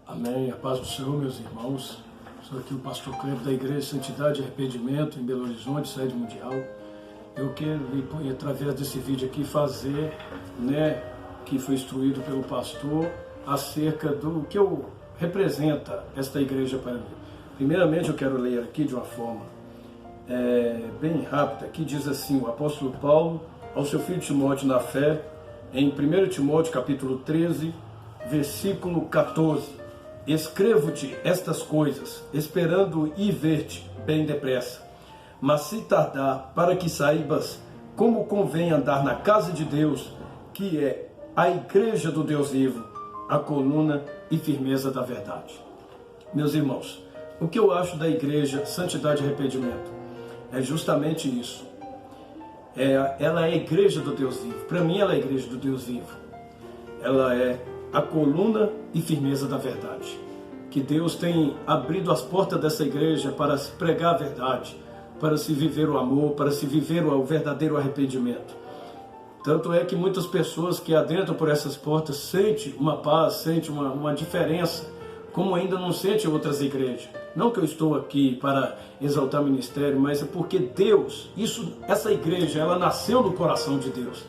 Amém. A paz do Senhor, meus irmãos. Sou aqui o pastor Cleber da Igreja Santidade e Arrependimento em Belo Horizonte, sede mundial. Eu quero, através desse vídeo aqui, fazer, que foi instruído pelo pastor, acerca do que representa esta igreja para mim. Primeiramente, eu quero ler aqui de uma forma bem rápida, que diz assim, o apóstolo Paulo, ao seu filho Timóteo na fé, em 1 Timóteo capítulo 13, versículo 14. Escrevo-te estas coisas, esperando ir ver-te bem depressa. Mas se tardar, para que saibas como convém andar na casa de Deus, que é a igreja do Deus vivo, a coluna e firmeza da verdade. Meus irmãos, o que eu acho da igreja Santidade e Arrependimento é justamente isso. Ela é a igreja do Deus vivo. Para mim, ela é a igreja do Deus vivo. Ela é a coluna e firmeza da verdade. Que Deus tem abrido as portas dessa igreja para se pregar a verdade, para se viver o amor, para se viver o verdadeiro arrependimento. Tanto é que muitas pessoas que adentram por essas portas sentem uma paz, sentem uma diferença, como ainda não sentem outras igrejas. Não que eu estou aqui para exaltar o ministério, mas é porque Deus, essa igreja, ela nasceu no coração de Deus.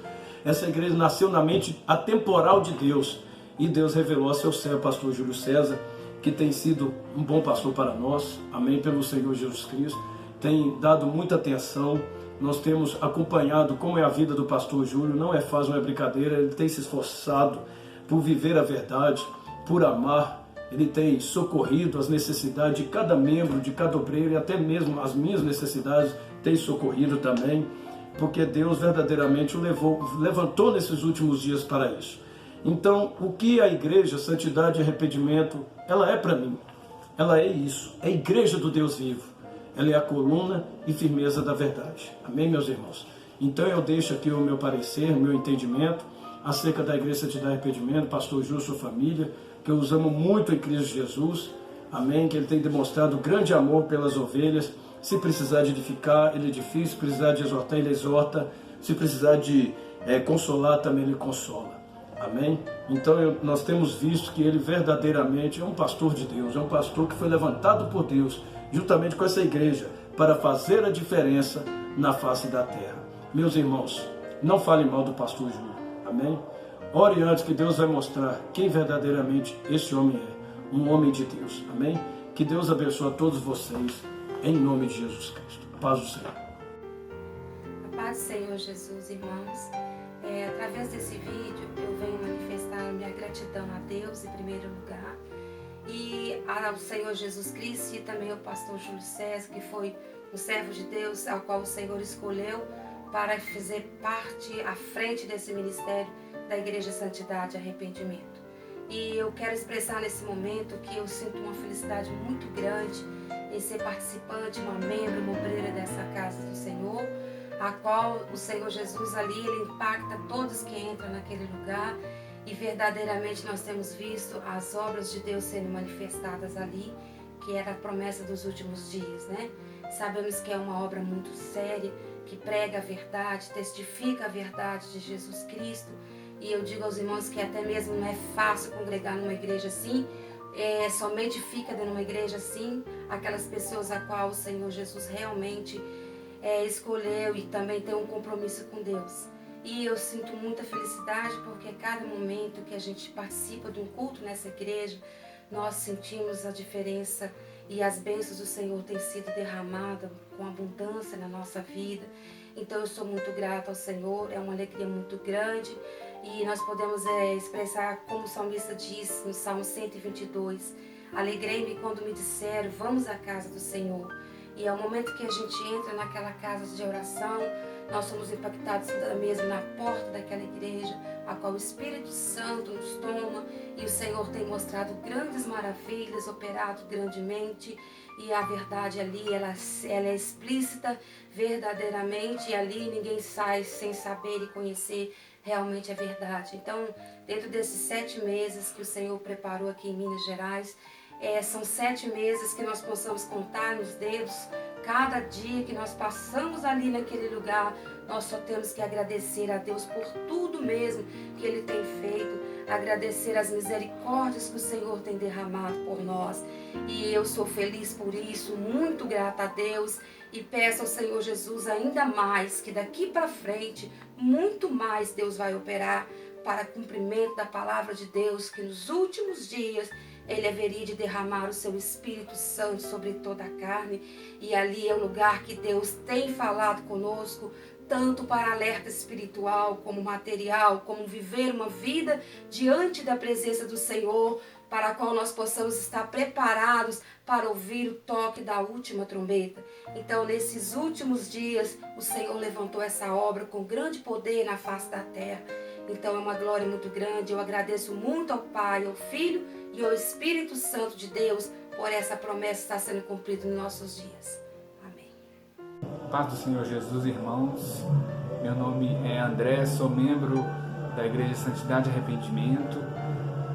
Essa igreja nasceu na mente atemporal de Deus. E Deus revelou a seu servo, pastor Júlio César, que tem sido um bom pastor para nós. Amém, pelo Senhor Jesus Cristo. Tem dado muita atenção. Nós temos acompanhado como é a vida do pastor Júlio. Não é fácil, não é brincadeira. Ele tem se esforçado por viver a verdade, por amar. Ele tem socorrido as necessidades de cada membro, de cada obreiro, e até mesmo as minhas necessidades tem socorrido também, porque Deus verdadeiramente o levantou nesses últimos dias para isso. Então, o que a igreja, santidade e arrependimento, ela é para mim? Ela é isso, é a igreja do Deus vivo. Ela é a coluna e firmeza da verdade. Amém, meus irmãos? Então eu deixo aqui o meu parecer, o meu entendimento acerca da igreja, santidade e arrependimento, pastor Júlio, sua família, que eu os amo muito em Cristo Jesus. Amém, que ele tem demonstrado grande amor pelas ovelhas. Se precisar de edificar, ele edifica. Se precisar de exortar, ele exorta. Se precisar de consolar, também ele consola. Amém? Então nós temos visto que ele verdadeiramente é um pastor de Deus, é um pastor que foi levantado por Deus, juntamente com essa igreja, para fazer a diferença na face da terra. Meus irmãos, não falem mal do pastor Júlio. Amém? Ore antes, que Deus vai mostrar quem verdadeiramente esse homem é, um homem de Deus. Amém? Que Deus abençoe a todos vocês, em nome de Jesus Cristo. Paz do Senhor. A paz do Senhor Jesus, irmãos. Através desse vídeo eu venho manifestar minha gratidão a Deus em primeiro lugar e ao Senhor Jesus Cristo e também ao pastor Júlio César, que foi um servo de Deus ao qual o Senhor escolheu para fazer parte à frente desse ministério da Igreja Santidade e Arrependimento. E eu quero expressar nesse momento que eu sinto uma felicidade muito grande em ser participante, uma membro, uma obreira dessa casa do Senhor, a qual o Senhor Jesus ali, ele impacta todos que entram naquele lugar, e verdadeiramente nós temos visto as obras de Deus sendo manifestadas ali, que era a promessa dos últimos dias, né? Sabemos que é uma obra muito séria, que prega a verdade, testifica a verdade de Jesus Cristo, e eu digo aos irmãos que até mesmo não é fácil congregar numa igreja assim, somente fica dentro de uma igreja assim aquelas pessoas a qual o Senhor Jesus realmente escolheu e também tem um compromisso com Deus. E eu sinto muita felicidade porque cada momento que a gente participa de um culto nessa igreja, nós sentimos a diferença e as bênçãos do Senhor têm sido derramadas com abundância na nossa vida. Então eu sou muito grata ao Senhor, é uma alegria muito grande e nós podemos expressar como o salmista diz no Salmo 122, alegrei-me quando me disseram, vamos à casa do Senhor. E é o momento que a gente entra naquela casa de oração, nós somos impactados mesmo na porta daquela igreja, a qual o Espírito Santo nos toma, e o Senhor tem mostrado grandes maravilhas, operado grandemente, e a verdade ali, ela é explícita verdadeiramente, e ali ninguém sai sem saber e conhecer realmente a verdade. Então, dentro desses 7 meses que o Senhor preparou aqui em Minas Gerais, são 7 meses que nós possamos contar nos dedos. Cada dia que nós passamos ali naquele lugar, nós só temos que agradecer a Deus por tudo mesmo que Ele tem feito. agradecer as misericórdias que o Senhor tem derramado por nós. E eu sou feliz por isso, muito grata a Deus, e peço ao Senhor Jesus ainda mais, que daqui para frente, muito mais Deus vai operar para cumprimento da palavra de Deus, que nos últimos dias Ele haveria de derramar o seu Espírito Santo sobre toda a carne, e ali é o lugar que Deus tem falado conosco, tanto para alerta espiritual, como material, como viver uma vida diante da presença do Senhor, para a qual nós possamos estar preparados para ouvir o toque da última trombeta. Então, nesses últimos dias, o Senhor levantou essa obra com grande poder na face da terra. Então, é uma glória muito grande. Eu agradeço muito ao Pai, ao Filho e ao Espírito Santo de Deus por essa promessa estar sendo cumprida nos nossos dias. Amém. Paz do Senhor Jesus, irmãos. Meu nome é André, sou membro da Igreja Santidade e Arrependimento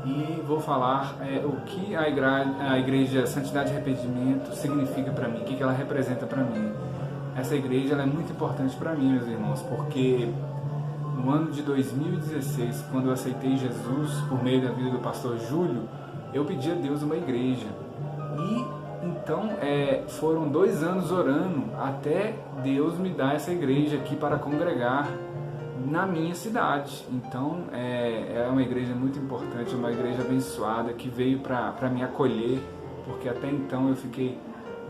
e vou falar o que a Igreja Santidade e Arrependimento significa para mim, o que ela representa para mim. Essa igreja ela é muito importante para mim, meus irmãos, porque no ano de 2016, quando eu aceitei Jesus por meio da vida do pastor Júlio, eu pedi a Deus uma igreja. E então foram 2 anos orando até Deus me dar essa igreja aqui para congregar na minha cidade. Então é uma igreja muito importante, uma igreja abençoada que veio para me acolher, porque até então eu fiquei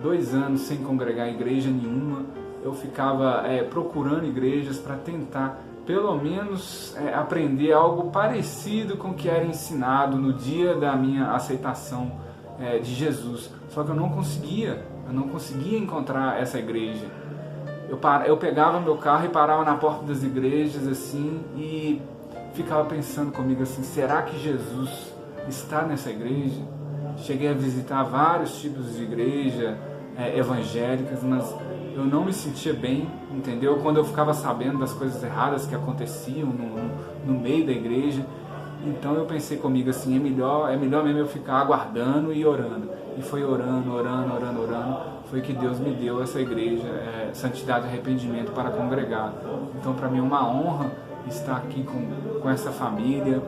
2 anos sem congregar em igreja nenhuma. Eu ficava procurando igrejas para tentar pelo menos aprender algo parecido com o que era ensinado no dia da minha aceitação de Jesus. Só que eu não conseguia encontrar essa igreja. Eu pegava meu carro e parava na porta das igrejas assim e ficava pensando comigo assim, será que Jesus está nessa igreja? Cheguei a visitar vários tipos de igreja evangélicas, mas eu não me sentia bem, entendeu? Quando eu ficava sabendo das coisas erradas que aconteciam no meio da igreja, então eu pensei comigo assim, é melhor mesmo eu ficar aguardando e orando. E foi orando, foi que Deus me deu essa igreja, Santidade e Arrependimento, para congregar. Então para mim é uma honra estar aqui com essa família,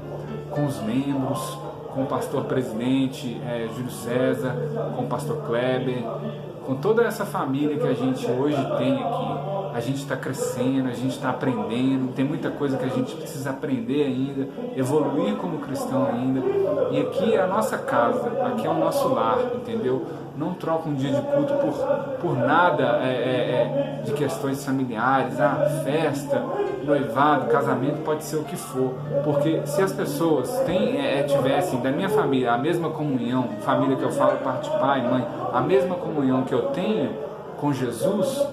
com os membros, com o pastor presidente Júlio César, com o pastor Kleber, com toda essa família que a gente hoje tem aqui. A gente está crescendo, a gente está aprendendo, tem muita coisa que a gente precisa aprender ainda, evoluir como cristão ainda. E aqui é a nossa casa, aqui é o nosso lar, entendeu? Não troca um dia de culto por nada de questões familiares, festa, noivado, casamento, pode ser o que for. Porque se as pessoas tivessem da minha família a mesma comunhão, família que eu falo, parte de pai, mãe, a mesma comunhão que eu tenho com Jesus,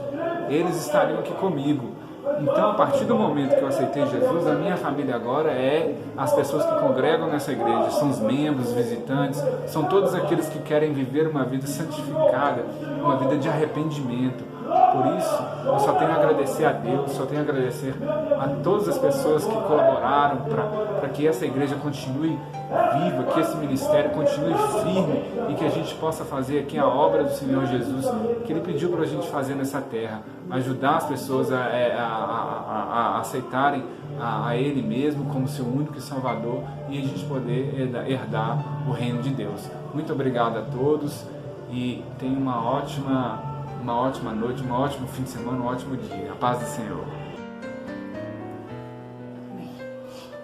eles estariam aqui comigo. Então, a partir do momento que eu aceitei Jesus, a minha família agora é as pessoas que congregam nessa igreja, são os membros, os visitantes, são todos aqueles que querem viver uma vida santificada, uma vida de arrependimento. Por isso, eu só tenho a agradecer a Deus, só tenho a agradecer a todas as pessoas que colaboraram para que essa igreja continue viva, que esse ministério continue firme e que a gente possa fazer aqui a obra do Senhor Jesus, que Ele pediu para a gente fazer nessa terra, ajudar as pessoas a aceitarem a Ele mesmo como seu único Salvador e a gente poder herdar o reino de Deus. Muito obrigado a todos e tenham uma ótima noite, um ótimo fim de semana, um ótimo dia. A paz do Senhor.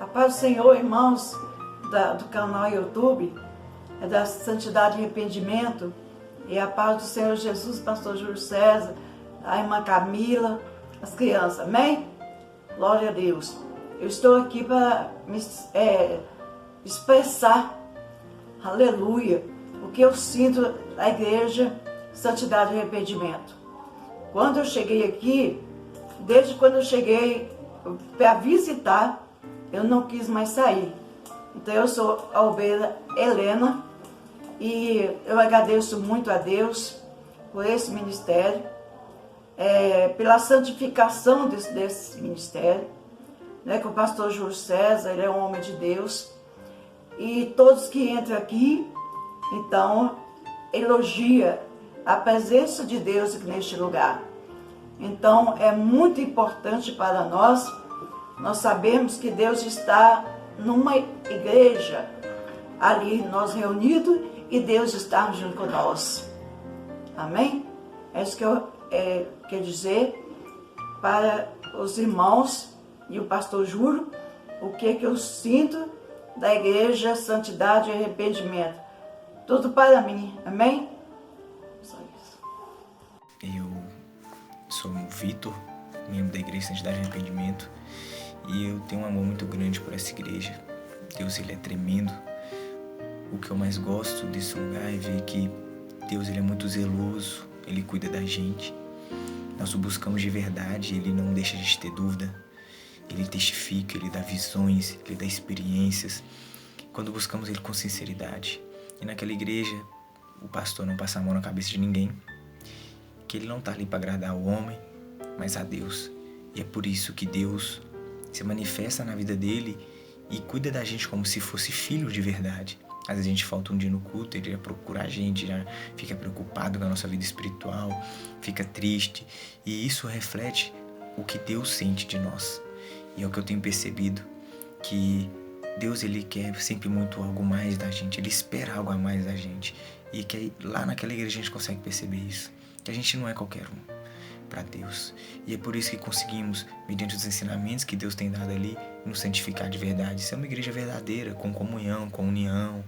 A paz do Senhor, irmãos do canal YouTube, da Santidade e Arrependimento, e a paz do Senhor Jesus, pastor Júlio César, a irmã Camila, as crianças, amém? Glória a Deus. Eu estou aqui para me expressar, aleluia, o que eu sinto na igreja Santidade e Arrependimento. Quando eu cheguei aqui, desde quando eu cheguei para visitar, eu não quis mais sair. Então eu sou a obreira Helena e eu agradeço muito a Deus por esse ministério, pela santificação desse ministério, né, que o pastor Júlio César, ele é um homem de Deus, e todos que entram aqui, então, elogia a presença de Deus neste lugar. Então, é muito importante para nós sabemos que Deus está numa igreja, ali nós reunidos e Deus está junto com nós. Amém? É isso que eu quero dizer para os irmãos e o pastor Júlio, o que eu sinto da igreja Santidade e Arrependimento. Tudo para mim. Amém? Só isso. Eu sou o Vitor, membro da igreja Santidade e Arrependimento, e eu tenho um amor muito grande por essa igreja. Deus, ele é tremendo. O que eu mais gosto desse lugar é ver que Deus, ele é muito zeloso, ele cuida da gente. Nós o buscamos de verdade, ele não deixa a gente ter dúvida. Ele testifica, ele dá visões, ele dá experiências. Quando buscamos ele com sinceridade. E naquela igreja, o pastor não passa a mão na cabeça de ninguém. Que ele não está ali para agradar o homem, mas a Deus. E é por isso que Deus se manifesta na vida dele e cuida da gente como se fosse filho de verdade. Às vezes a gente falta um dia no culto, ele já procura a gente, já fica preocupado com a nossa vida espiritual, fica triste. E isso reflete o que Deus sente de nós. E é o que eu tenho percebido, que Deus, ele quer sempre muito algo mais da gente, ele espera algo a mais da gente. E que lá naquela igreja a gente consegue perceber isso, que a gente não é qualquer um para Deus. E é por isso que conseguimos, mediante os ensinamentos que Deus tem dado ali, nos santificar de verdade. Ser uma igreja verdadeira, com comunhão, com união,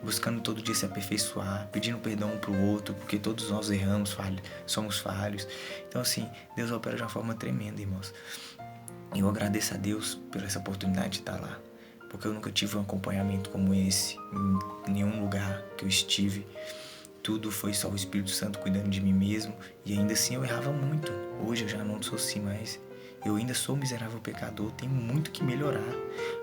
buscando todo dia se aperfeiçoar, pedindo perdão um para o outro, porque todos nós erramos, somos falhos. Então assim, Deus opera de uma forma tremenda, irmãos. E eu agradeço a Deus por essa oportunidade de estar lá, porque eu nunca tive um acompanhamento como esse, em nenhum lugar que eu estive. Tudo foi só o Espírito Santo cuidando de mim mesmo, e ainda assim eu errava muito. Hoje eu já não sou assim mais. Eu ainda sou um miserável pecador, tenho muito que melhorar,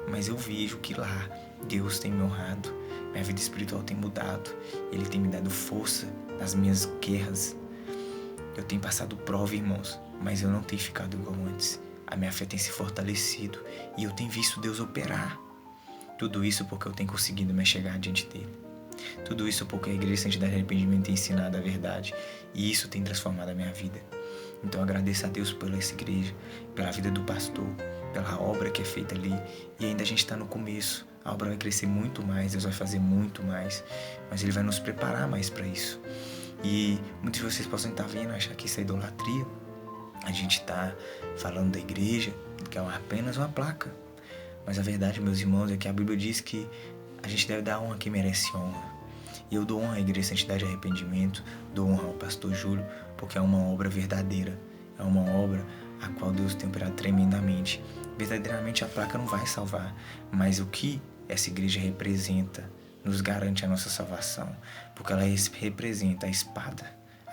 mas eu vejo que lá Deus tem me honrado, minha vida espiritual tem mudado, Ele tem me dado força nas minhas guerras. Eu tenho passado prova, irmãos, mas eu não tenho ficado igual antes. A minha fé tem se fortalecido e eu tenho visto Deus operar. Tudo isso porque eu tenho conseguido me chegar diante dele. Tudo isso porque a Igreja Santidade e Arrependimento tem ensinado a verdade, e isso tem transformado a minha vida. Então eu agradeço a Deus pela essa igreja, pela vida do pastor, pela obra que é feita ali. E ainda a gente está no começo. A obra vai crescer muito mais, Deus vai fazer muito mais, mas Ele vai nos preparar mais para isso. E muitos de vocês possam estar vendo, achar que isso é idolatria. A gente está falando da igreja, que é apenas uma placa. Mas a verdade, meus irmãos, é que a Bíblia diz que a gente deve dar honra a quem merece honra. E eu dou honra à Igreja Santidade e Arrependimento, dou honra ao pastor Júlio, porque é uma obra verdadeira. É uma obra a qual Deus tem operado tremendamente. Verdadeiramente a placa não vai salvar, mas o que essa igreja representa nos garante a nossa salvação, porque ela representa a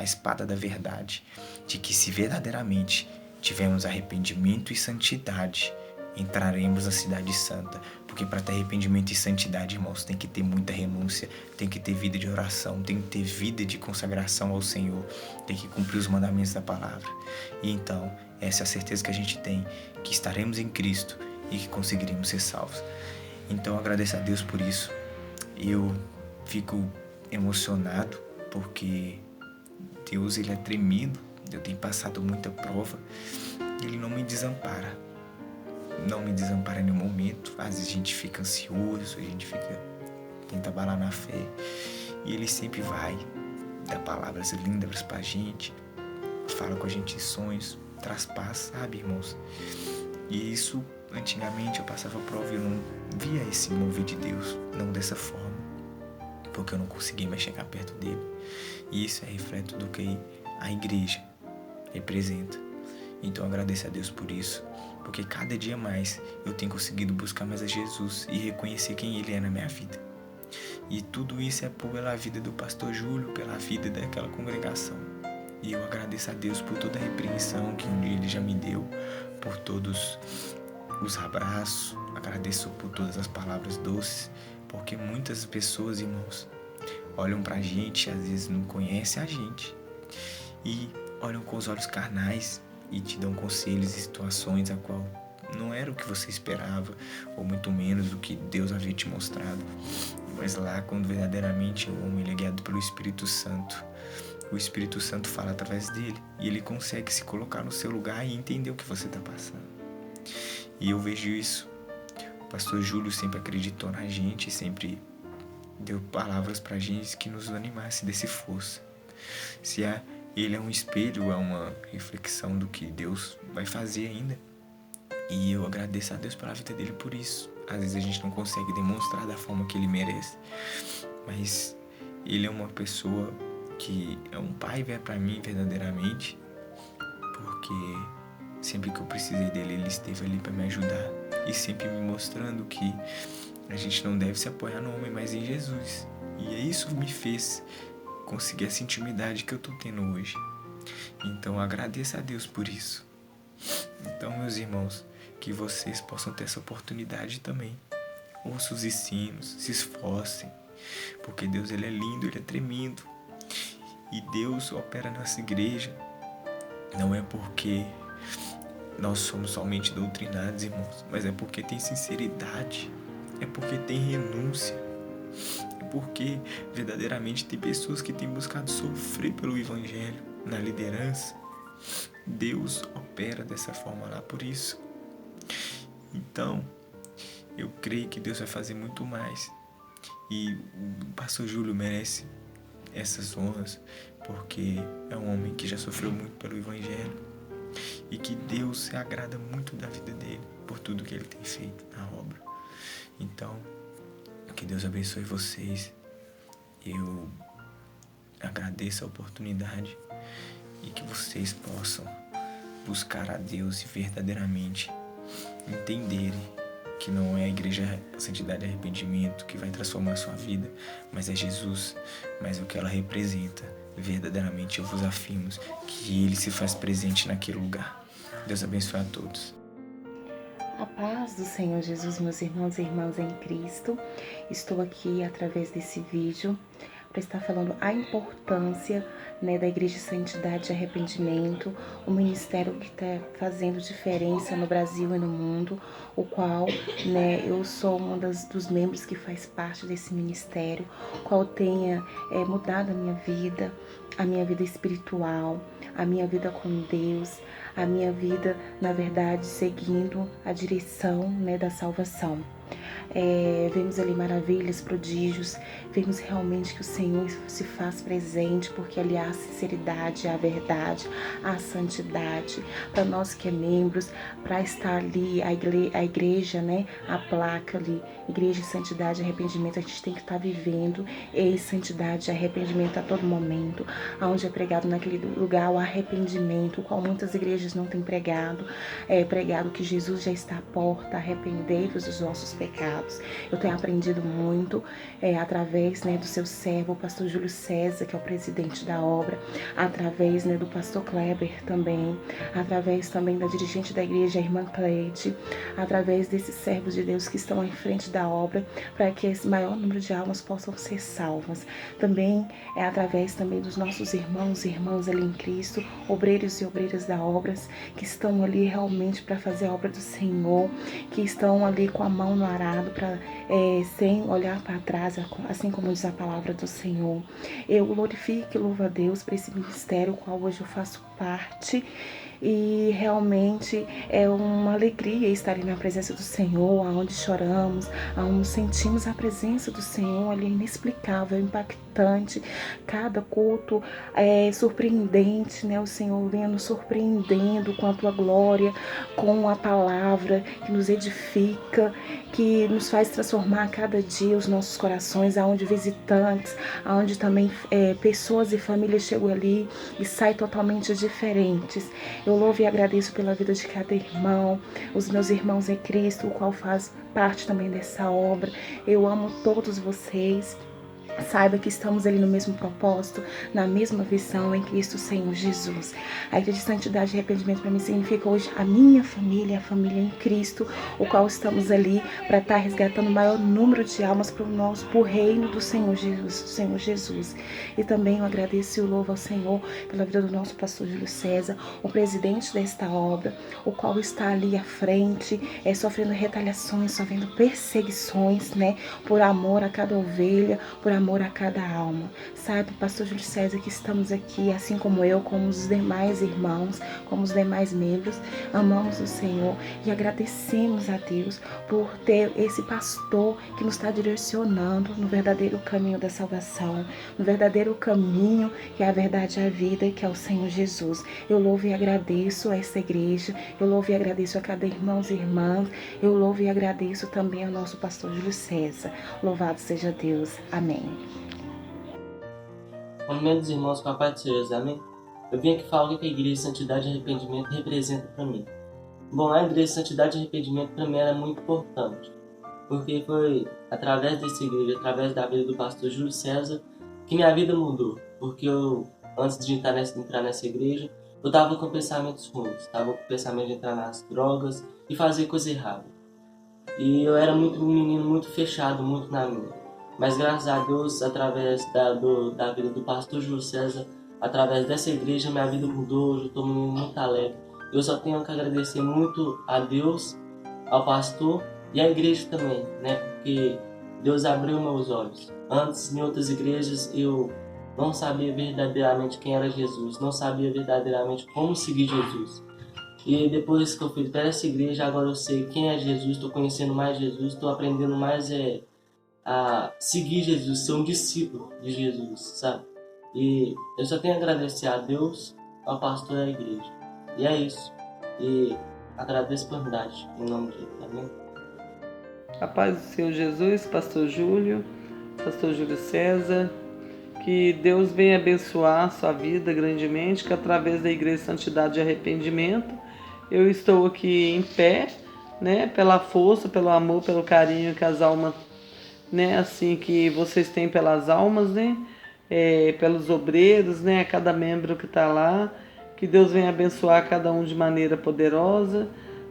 espada da verdade, de que se verdadeiramente tivermos arrependimento e santidade, entraremos na cidade santa. Porque para ter arrependimento e santidade, irmãos, tem que ter muita renúncia, tem que ter vida de oração, tem que ter vida de consagração ao Senhor, tem que cumprir os mandamentos da palavra. E então, essa é a certeza que a gente tem, que estaremos em Cristo e que conseguiremos ser salvos. Então, eu agradeço a Deus por isso. Eu fico emocionado, porque Deus, Ele é tremendo. Eu tenho passado muita prova, Ele não me desampara. Não me desampara em nenhum momento. Às vezes a gente fica ansioso, a gente tenta abalar na fé, e Ele sempre vai dar palavras lindas pra gente, fala com a gente em sonhos, traz paz, sabe, irmãos? E isso, antigamente eu passava prova e eu não via esse mover de Deus, não dessa forma, porque eu não conseguia mais chegar perto dele. E isso é reflexo do que a igreja representa. Então eu agradeço a Deus por isso, porque cada dia mais eu tenho conseguido buscar mais a Jesus e reconhecer quem Ele é na minha vida. E tudo isso é pela vida do pastor Júlio, pela vida daquela congregação. E eu agradeço a Deus por toda a repreensão que um dia Ele já me deu, por todos os abraços, agradeço por todas as palavras doces, porque muitas pessoas, irmãos, olham pra gente, às vezes não conhecem a gente, e olham com os olhos carnais e te dão conselhos e situações a qual não era o que você esperava, ou muito menos o que Deus havia te mostrado. Mas lá, quando verdadeiramente o homem é guiado pelo Espírito Santo, o Espírito Santo fala através dele, e ele consegue se colocar no seu lugar e entender o que você está passando. E eu vejo isso pastor Júlio sempre acreditou na gente, sempre deu palavras pra gente que nos animasse, desse força. Se ele é um espelho, é uma reflexão do que Deus vai fazer ainda. E eu agradeço a Deus pela vida dele por isso. Às vezes a gente não consegue demonstrar da forma que ele merece, mas ele é uma pessoa que é um pai pra mim verdadeiramente, porque sempre que eu precisei dele, ele esteve ali para me ajudar e sempre me mostrando que a gente não deve se apoiar no homem, mas em Jesus. E isso me fez conseguir essa intimidade que eu tô tendo hoje. Então agradeço a Deus por isso. Então, meus irmãos, que vocês possam ter essa oportunidade também. Ouçam os ensinos, se esforcem, porque Deus, ele é lindo, ele é tremendo. E Deus opera nessa igreja. Não é porque nós somos somente doutrinados, irmãos, mas é porque tem sinceridade, é porque tem renúncia, é porque verdadeiramente tem pessoas que têm buscado sofrer pelo Evangelho na liderança. Deus opera dessa forma lá por isso. Então, eu creio que Deus vai fazer muito mais. E o pastor Júlio merece essas honras, porque é um homem que já sofreu muito pelo Evangelho e que Deus se agrada muito da vida dele por tudo que ele tem feito na obra. Então, que Deus abençoe vocês. Eu agradeço a oportunidade e que vocês possam buscar a Deus e verdadeiramente entenderem que não é a igreja Santidade e Arrependimento que vai transformar a sua vida, mas é Jesus, mas o que ela representa. Verdadeiramente eu vos afirmo que ele se faz presente naquele lugar. Deus abençoe a todos. A paz do Senhor Jesus, meus irmãos e irmãs em Cristo. Estou aqui através desse vídeo para estar falando a importância, da Igreja Santidade e Arrependimento, o ministério que está fazendo diferença no Brasil e no mundo, o qual eu sou uma dos membros que faz parte desse ministério, o qual tenha mudado a minha vida espiritual, a minha vida com Deus, a minha vida, na verdade, seguindo a direção da salvação. Vemos ali maravilhas, prodígios, vemos realmente que o Senhor se faz presente, porque ali há a sinceridade, a verdade, a santidade. Para nós que é membros, para estar ali a igreja, a placa ali, Igreja, Santidade e Arrependimento, a gente tem que estar vivendo em santidade e arrependimento a todo momento, onde é pregado naquele lugar o arrependimento, o qual muitas igrejas não têm pregado, pregado que Jesus já está à porta, arrependei-vos dos vossos pecados. Eu tenho aprendido muito através do seu servo, o pastor Júlio César, que é o presidente da obra, através do pastor Kleber também, através também da dirigente da igreja, a irmã Cleide, através desses servos de Deus que estão em frente da obra, para que esse maior número de almas possam ser salvas. Também através também dos nossos irmãos e irmãs ali em Cristo, obreiros e obreiras da obra, que estão ali realmente para fazer a obra do Senhor, que estão ali com a mão no arado, sem olhar para trás, assim como diz a palavra do Senhor. Eu glorifico e louvo a Deus por esse ministério, o qual hoje eu faço parte. E realmente é uma alegria estar ali na presença do Senhor, aonde choramos, aonde sentimos a presença do Senhor ali, inexplicável, impactante. Cada culto é surpreendente, o Senhor vem nos surpreendendo com a tua glória, com a palavra que nos edifica, que nos faz transformar a cada dia os nossos corações, aonde visitantes, aonde também pessoas e famílias chegam ali e saem totalmente diferentes. Eu louvo e agradeço pela vida de cada irmão, os meus irmãos em Cristo, o qual faz parte também dessa obra. Eu amo todos vocês. Saiba que estamos ali no mesmo propósito, na mesma visão em Cristo Senhor Jesus. A Igreja de Santidade e Arrependimento para mim significa hoje a minha família, a família em Cristo, o qual estamos ali para estar resgatando o maior número de almas para o reino do Senhor Jesus. E também eu agradeço e louvo ao Senhor pela vida do nosso pastor Júlio César, o presidente desta obra, o qual está ali à frente, sofrendo retaliações, sofrendo perseguições, por amor a cada ovelha, por amor amor a cada alma. Sabe, pastor Júlio César, que estamos aqui, assim como eu, como os demais irmãos, como os demais membros, amamos o Senhor e agradecemos a Deus por ter esse pastor que nos está direcionando no verdadeiro caminho da salvação, no verdadeiro caminho que é a verdade e a vida, que é o Senhor Jesus. Eu louvo e agradeço a essa igreja, eu louvo e agradeço a cada irmão e irmã, eu louvo e agradeço também ao nosso pastor Júlio César. Louvado seja Deus. Amém. Meus irmãos, com a paz de Jesus, amém? Eu vim aqui falar o que a Igreja de Santidade e Arrependimento representa para mim. Bom, a Igreja de Santidade e Arrependimento para mim era muito importante, porque foi através dessa igreja, através da vida do pastor Júlio César, que minha vida mudou. Porque eu, antes de entrar nessa igreja, eu estava com pensamentos ruins, estava com o pensamento de entrar nas drogas e fazer coisa errada. E eu era um menino muito fechado, muito na minha. Mas graças a Deus, através da vida do pastor Júlio César, através dessa igreja, minha vida mudou, hoje eu estou muito alegre. Eu só tenho que agradecer muito a Deus, ao pastor e à igreja também, né? Porque Deus abriu meus olhos. Antes, em outras igrejas, eu não sabia verdadeiramente quem era Jesus, não sabia verdadeiramente como seguir Jesus. E depois que eu fui para essa igreja, agora eu sei quem é Jesus, estou conhecendo mais Jesus, estou aprendendo mais a seguir Jesus, ser um discípulo de Jesus, sabe? E eu só tenho a agradecer a Deus, ao pastor e à igreja. E é isso. E agradeço por verdade, em nome de Deus. Amém? A paz do Senhor Jesus, pastor Júlio César, que Deus venha abençoar a sua vida grandemente, que através da Igreja Santidade e Arrependimento, eu estou aqui em pé, né, pela força, pelo amor, pelo carinho que as almas, né, assim que vocês têm pelas almas, né, pelos obreiros, né, cada membro que está lá, que Deus venha abençoar cada um de maneira poderosa,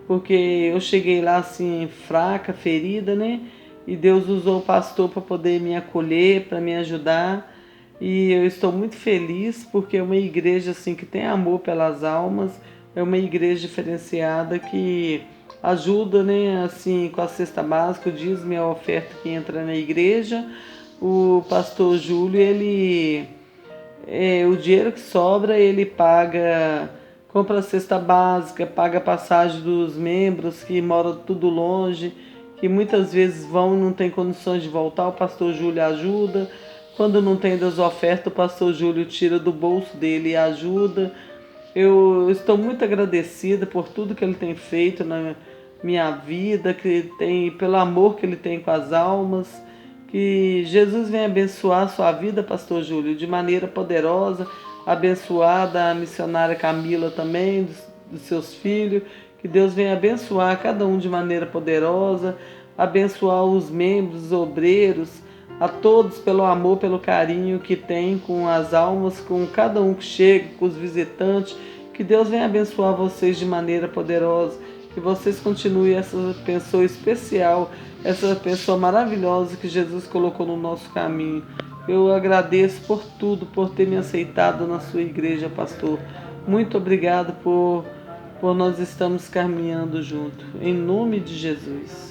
porque eu cheguei lá assim fraca, ferida, né, e Deus usou o pastor para poder me acolher, para me ajudar, e eu estou muito feliz porque é uma igreja assim que tem amor pelas almas, é uma igreja diferenciada que ajuda, né, assim, com a cesta básica, o dízimo e a oferta que entra na igreja. O pastor Júlio, o dinheiro que sobra, ele paga, compra a cesta básica, paga a passagem dos membros que moram tudo longe, que muitas vezes vão e não tem condições de voltar, o pastor Júlio ajuda. Quando não tem das ofertas, o pastor Júlio tira do bolso dele e ajuda. Eu estou muito agradecida por tudo que ele tem feito na minha vida, pelo amor que ele tem com as almas. Que Jesus venha abençoar a sua vida, pastor Júlio, de maneira poderosa, abençoar a missionária Camila também, dos seus filhos. Que Deus venha abençoar cada um de maneira poderosa, abençoar os membros, os obreiros, a todos pelo amor, pelo carinho que tem com as almas, com cada um que chega, com os visitantes. Que Deus venha abençoar vocês de maneira poderosa, que vocês continuem essa pessoa especial, essa pessoa maravilhosa que Jesus colocou no nosso caminho. Eu agradeço por tudo, por ter me aceitado na sua igreja, pastor. Muito obrigado por nós estamos caminhando junto. Em nome de Jesus.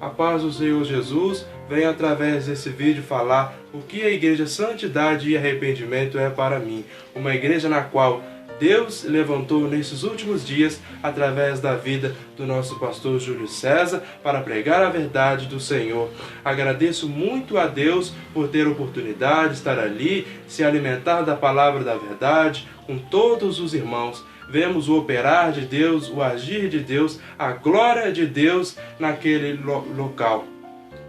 A paz do Senhor Jesus vem através desse vídeo falar o que a Igreja Santidade e Arrependimento é para mim. Uma igreja na qual Deus levantou nesses últimos dias através da vida do nosso pastor Júlio César para pregar a verdade do Senhor. Agradeço muito a Deus por ter a oportunidade de estar ali, se alimentar da palavra da verdade com todos os irmãos. Vemos o operar de Deus, o agir de Deus, a glória de Deus naquele local.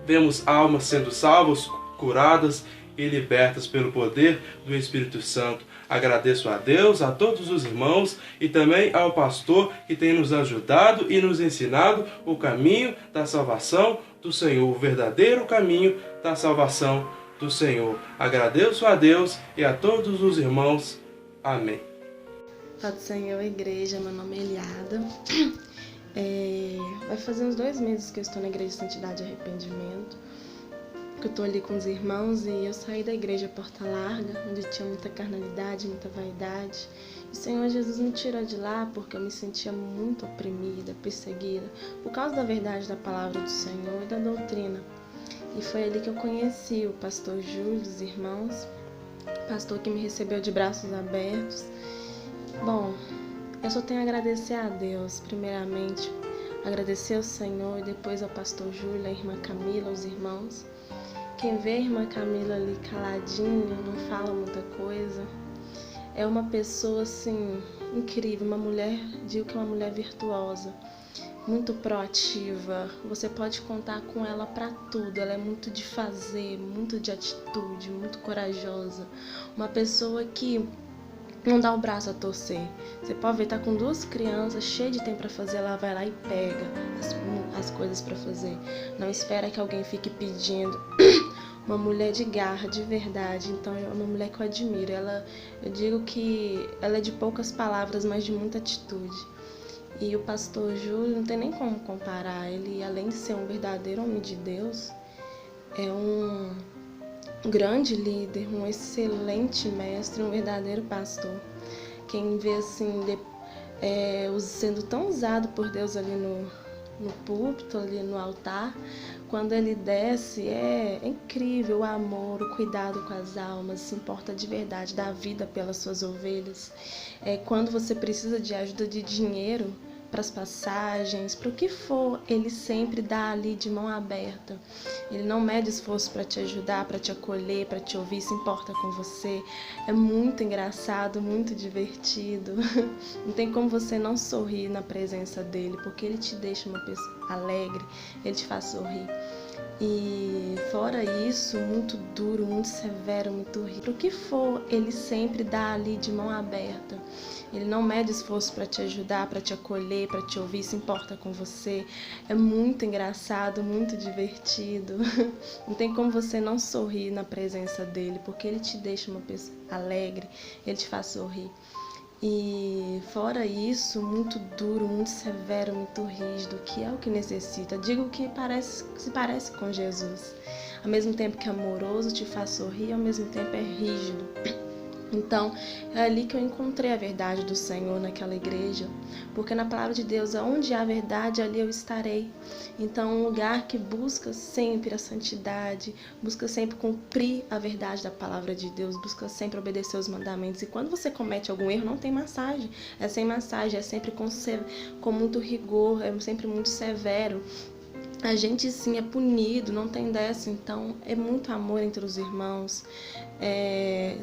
Vemos almas sendo salvas, curadas e libertas pelo poder do Espírito Santo. Agradeço a Deus, a todos os irmãos e também ao pastor que tem nos ajudado e nos ensinado o caminho da salvação do Senhor, o verdadeiro caminho da salvação do Senhor. Agradeço a Deus e a todos os irmãos. Amém. Paz do Senhor, igreja, meu nome é Eliada. Vai fazer uns 2 meses que eu estou na Igreja de Santidade e Arrependimento, que eu estou ali com os irmãos, e eu saí da igreja Porta Larga, onde tinha muita carnalidade, muita vaidade. E o Senhor Jesus me tirou de lá porque eu me sentia muito oprimida, perseguida, por causa da verdade da palavra do Senhor e da doutrina. E foi ali que eu conheci o pastor Júlio, os irmãos, pastor que me recebeu de braços abertos. Bom, eu só tenho a agradecer a Deus, primeiramente, agradecer ao Senhor e depois ao pastor Júlio, a irmã Camila, os irmãos. Quem vê a irmã Camila ali caladinha, não fala muita coisa, é uma pessoa assim incrível, uma mulher, digo que é uma mulher virtuosa, muito proativa. Você pode contar com ela para tudo. Ela é muito de fazer, muito de atitude, muito corajosa. Uma pessoa que não dá o braço a torcer. Você pode ver, tá com 2 crianças, cheia de tempo para fazer, ela vai lá e pega as coisas para fazer. Não espera que alguém fique pedindo. Uma mulher de garra, de verdade. Então é uma mulher que eu admiro. Eu digo que ela é de poucas palavras, mas de muita atitude. E o pastor Júlio não tem nem como comparar. Ele, além de ser um verdadeiro homem de Deus, é um grande líder, um excelente mestre, um verdadeiro pastor. Quem vê assim, sendo tão usado por Deus ali no púlpito, ali no altar, quando ele desce, é incrível o amor, o cuidado com as almas, se importa de verdade, dá vida pelas suas ovelhas. Quando você precisa de ajuda de dinheiro, para as passagens, para o que for, ele sempre dá ali de mão aberta. Ele não mede esforço para te ajudar, para te acolher, para te ouvir, se importa com você. É muito engraçado, muito divertido. Não tem como você não sorrir na presença dele, porque ele te deixa uma pessoa alegre, ele te faz sorrir. E fora isso, muito duro, muito severo, muito rígido. Para o que for, ele sempre dá ali de mão aberta. Ele não mede esforço para te ajudar, para te acolher, para te ouvir, se importa com você. É muito engraçado, muito divertido. Não tem como você não sorrir na presença dele, porque ele te deixa uma pessoa alegre, ele te faz sorrir. E fora isso, muito duro, muito severo, muito rígido, que é o que necessita. Digo que se parece com Jesus. Ao mesmo tempo que é amoroso, te faz sorrir, ao mesmo tempo é rígido. Então, é ali que eu encontrei a verdade do Senhor naquela igreja, porque na palavra de Deus, onde há verdade, ali eu estarei. Então, um lugar que busca sempre a santidade, busca sempre cumprir a verdade da palavra de Deus, busca sempre obedecer os mandamentos. E quando você comete algum erro, não tem massagem, é sem massagem, é sempre com muito rigor, é sempre muito severo. A gente sim é punido, não tem dessa, então é muito amor entre os irmãos.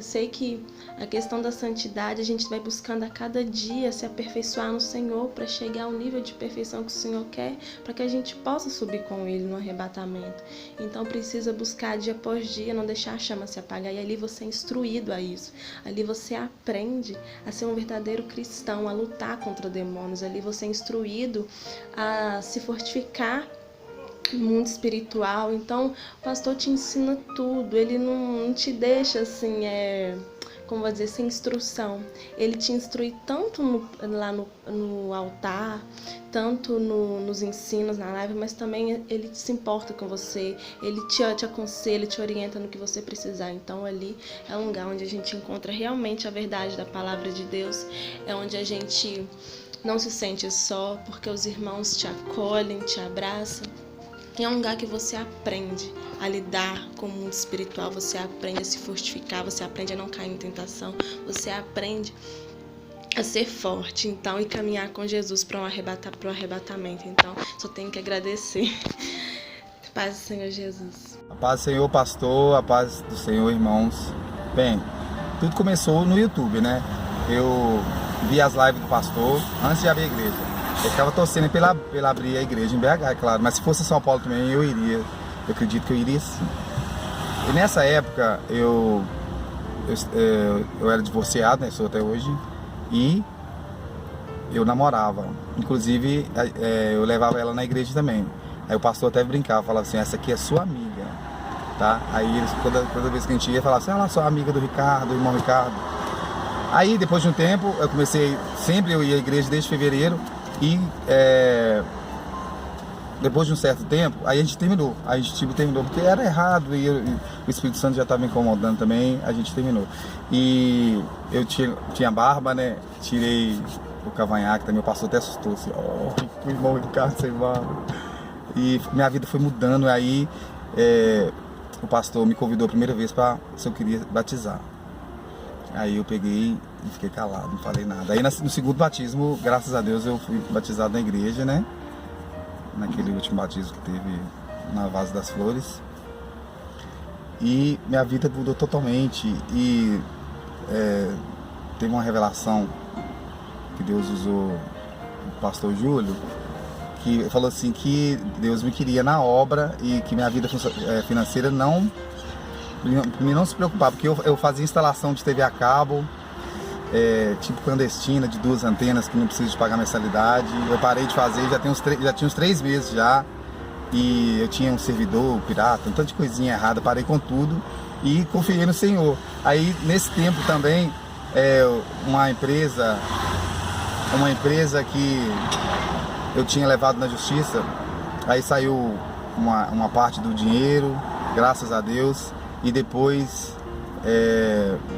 Sei que a questão da santidade a gente vai buscando a cada dia se aperfeiçoar no Senhor para chegar ao nível de perfeição que o Senhor quer, para que a gente possa subir com Ele no arrebatamento. Então precisa buscar dia após dia, não deixar a chama se apagar, e ali você é instruído a isso. Ali você aprende a ser um verdadeiro cristão, a lutar contra demônios. Ali você é instruído a se fortificar mundo espiritual. Então o pastor te ensina tudo, ele não te deixa assim, como vou dizer, sem instrução. Ele te instrui tanto lá no altar, tanto nos ensinos, na live, mas também ele se importa com você, ele te aconselha, te orienta no que você precisar. Então ali é um lugar onde a gente encontra realmente a verdade da palavra de Deus, é onde a gente não se sente só, porque os irmãos te acolhem, te abraçam. E é um lugar que você aprende a lidar com o mundo espiritual, você aprende a se fortificar, você aprende a não cair em tentação, você aprende a ser forte, então, e caminhar com Jesus para o arrebatamento. Então, só tenho que agradecer. Paz do Senhor Jesus. A paz do Senhor, pastor, a paz do Senhor, irmãos. Bem, tudo começou no YouTube, né? Eu vi as lives do pastor antes de abrir a igreja. Eu ficava torcendo pela abrir a igreja em BH, é claro, mas se fosse em São Paulo também eu iria, eu acredito que eu iria sim. E nessa época eu era divorciado, né, sou até hoje, e eu namorava, inclusive eu levava ela na igreja também. Aí o pastor até brincava, falava assim, essa aqui é sua amiga, tá? Aí eles, toda vez que a gente ia, falava assim, ela é sua amiga do Ricardo, do irmão Ricardo. Aí depois de um tempo eu comecei, sempre eu ia à igreja desde fevereiro, e depois de um certo tempo, aí a gente terminou, porque era errado e o Espírito Santo já estava me incomodando também, a gente terminou. E eu tinha barba, né, tirei o cavanhaque, também o pastor até assustou, assim, o irmão Ricardo sem barba. E minha vida foi mudando, aí o pastor me convidou a primeira vez se eu queria batizar. Aí eu peguei e fiquei calado, não falei nada. Aí no segundo batismo, graças a Deus, eu fui batizado na igreja, né? Naquele último batismo que teve na Vaso das Flores. E minha vida mudou totalmente. E teve uma revelação que Deus usou o pastor Júlio, que falou assim que Deus me queria na obra e que minha vida financeira não se preocupar, porque eu fazia instalação de TV a cabo, tipo clandestina, de 2 antenas que não precisa de pagar mensalidade. Eu parei de fazer, já tinha uns 3 meses já, e eu tinha um servidor pirata, um tanto de coisinha errada, parei com tudo e confiei no Senhor. Aí nesse tempo também, uma empresa que eu tinha levado na justiça, aí saiu uma parte do dinheiro, graças a Deus, e depois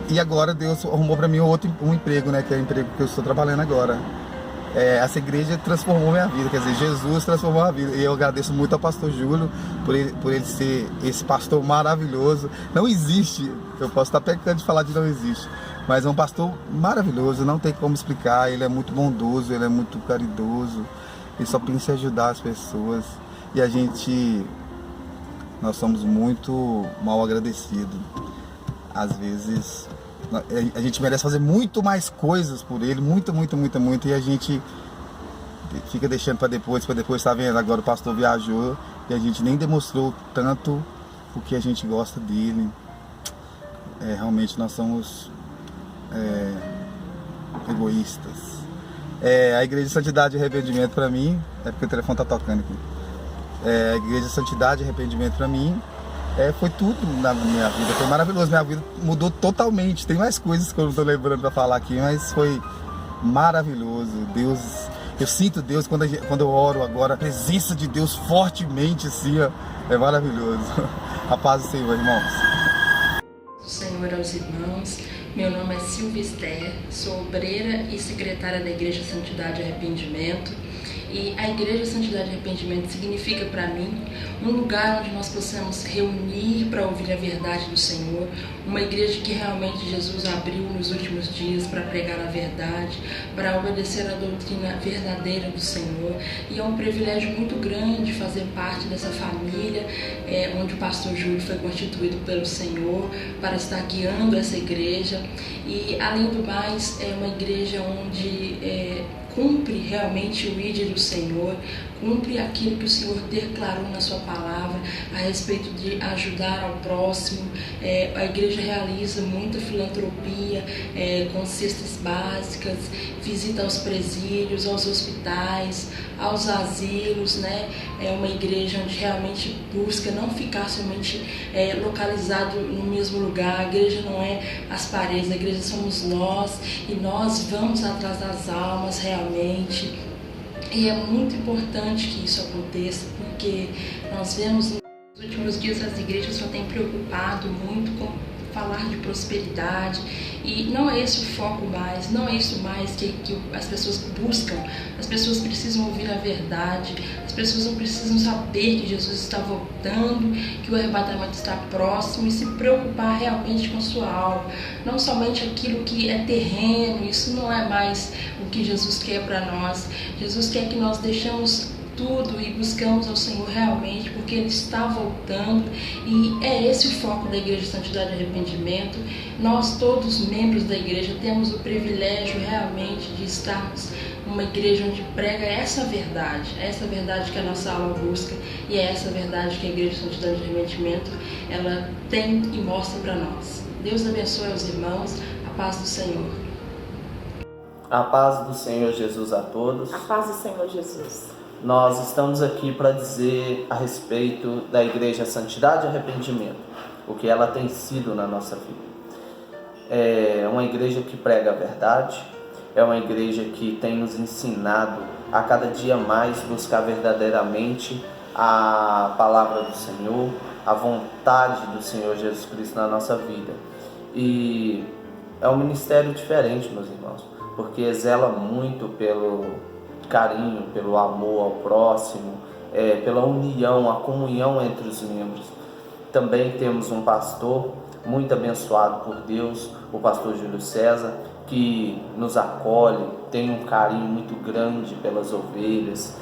e agora Deus arrumou para mim um emprego, né, que é o emprego que eu estou trabalhando agora. Essa igreja transformou minha vida, quer dizer, Jesus transformou a vida, e eu agradeço muito ao pastor Júlio por ele ser esse pastor maravilhoso. Não existe, eu posso estar pecando de falar de não existe, mas é um pastor maravilhoso, não tem como explicar. Ele é muito bondoso, ele é muito caridoso, ele só pensa em ajudar as pessoas, e nós somos muito mal agradecidos. Às vezes a gente merece fazer muito mais coisas por ele, muito, e a gente fica deixando para depois, tá vendo? Agora o pastor viajou e a gente nem demonstrou tanto o que a gente gosta dele. Realmente nós somos egoístas. A Igreja Santidade e Arrependimento para mim, porque o telefone tá tocando aqui. A Igreja Santidade e Arrependimento para mim foi tudo na minha vida, foi maravilhoso. Minha vida mudou totalmente. Tem mais coisas que eu não estou lembrando para falar aqui, mas foi maravilhoso. Deus, eu sinto Deus quando eu oro agora, a presença de Deus fortemente assim, ó, é maravilhoso. A paz do Senhor, irmãos. Senhor aos irmãos, meu nome é Silvia Esther, sou obreira e secretária da Igreja Santidade e Arrependimento. E a Igreja Santidade e Arrependimento significa para mim um lugar onde nós possamos reunir para ouvir a verdade do Senhor, uma igreja que realmente Jesus abriu nos últimos dias para pregar a verdade, para obedecer a doutrina verdadeira do Senhor. E é um privilégio muito grande fazer parte dessa família, onde o pastor Júlio foi constituído pelo Senhor para estar guiando essa igreja. E, além do mais, é uma igreja onde cumpre realmente o ID do Senhor, cumpre aquilo que o Senhor declarou na sua palavra a respeito de ajudar ao próximo. A igreja realiza muita filantropia com cestas básicas, visita aos presídios, aos hospitais, aos asilos, né? É uma igreja onde realmente busca não ficar somente localizado no mesmo lugar. A igreja não é as paredes, a igreja somos nós, e nós vamos atrás das almas realmente. E é muito importante que isso aconteça, porque nós vemos nos últimos dias as igrejas só têm preocupado muito com falar de prosperidade, e não é esse o foco mais, não é isso mais que as pessoas buscam. As pessoas precisam ouvir a verdade, as pessoas não precisam saber que Jesus está voltando, que o arrebatamento está próximo, e se preocupar realmente com sua alma, não somente aquilo que é terreno. Isso não é mais o que Jesus quer para nós. Jesus quer que nós deixemos tudo e buscamos ao Senhor realmente, porque Ele está voltando, e é esse o foco da Igreja Santidade e Arrependimento. Nós, todos membros da igreja, temos o privilégio realmente de estarmos numa igreja onde prega essa verdade que a nossa alma busca, e é essa verdade que a Igreja Santidade e Arrependimento ela tem e mostra para nós. Deus abençoe os irmãos, a paz do Senhor. A paz do Senhor Jesus a todos. A paz do Senhor Jesus. Nós estamos aqui para dizer a respeito da Igreja Santidade e Arrependimento, o que ela tem sido na nossa vida. É uma igreja que prega a verdade, é uma igreja que tem nos ensinado a cada dia mais buscar verdadeiramente a palavra do Senhor, a vontade do Senhor Jesus Cristo na nossa vida. E é um ministério diferente, meus irmãos, porque zela muito pelo carinho, pelo amor ao próximo, pela união, a comunhão entre os membros. Também temos um pastor muito abençoado por Deus, o pastor Júlio César, que nos acolhe, tem um carinho muito grande pelas ovelhas,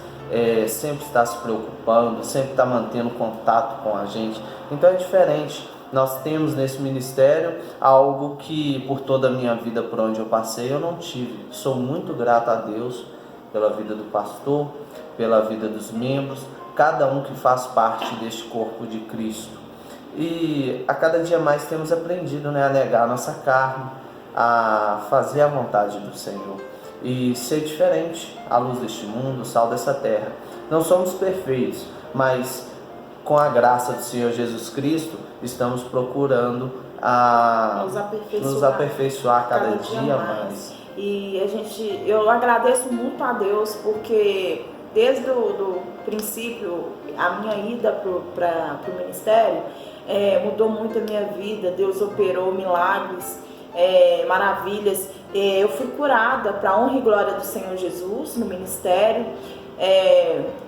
sempre está se preocupando, sempre está mantendo contato com a gente. Então é diferente. Nós temos nesse ministério algo que por toda a minha vida, por onde eu passei, eu não tive. Sou muito grato a Deus pela vida do pastor, pela vida dos membros, cada um que faz parte deste corpo de Cristo. E a cada dia mais temos aprendido, a negar a nossa carne, a fazer a vontade do Senhor e ser diferente, à luz deste mundo, sal dessa terra. Não somos perfeitos, mas com a graça do Senhor Jesus Cristo, estamos procurando nos aperfeiçoar cada dia mais. E eu agradeço muito a Deus, porque desde o princípio, a minha ida para o ministério mudou muito a minha vida. Deus operou milagres, maravilhas. Eu fui curada para a honra e glória do Senhor Jesus no ministério.